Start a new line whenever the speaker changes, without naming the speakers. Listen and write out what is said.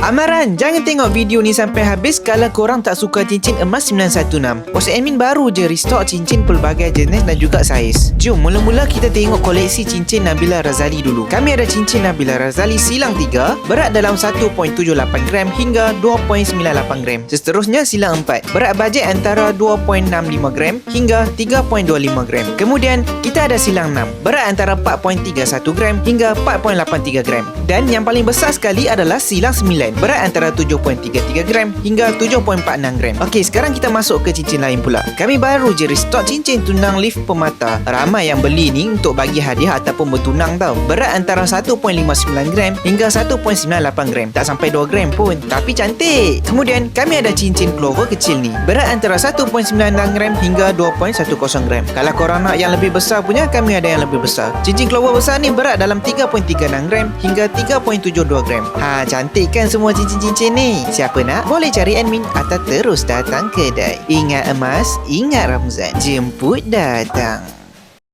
Amaran, jangan tengok video ni sampai habis kalau korang tak suka cincin emas 916. WhatsApp admin baru je restock cincin pelbagai jenis dan juga saiz. Jom mula-mula kita tengok koleksi cincin Nabila Razali dulu. Kami ada cincin Nabila Razali silang 3, berat dalam 1.78 gram hingga 2.98 gram. Seterusnya silang 4, berat bajet antara 2.65 gram hingga 3.25 gram. Kemudian kita ada silang 6, berat antara 4.31 gram hingga 4.83 gram. Dan yang paling besar sekali adalah silang 9, berat antara 7.33 gram hingga 7.46 gram. Okey, sekarang kita masuk ke cincin lain pula. Kami baru je restock cincin tunang lift pemata. Ramai yang beli ni untuk bagi hadiah ataupun bertunang tau. Berat antara 1.59 gram hingga 1.98 gram. Tak sampai 2 gram pun, tapi cantik. Kemudian kami ada cincin clover kecil ni. Berat antara 1.96 gram hingga 2.10 gram. Kalau korang nak yang lebih besar punya, kami ada yang lebih besar. Cincin clover besar ni berat dalam 3.36 gram hingga 3.72 gram. Cantik kan semua cincin-cincin ni? Siapa nak? Boleh cari admin atau terus datang kedai. Ingat emas, ingat Ramzan. Jemput datang.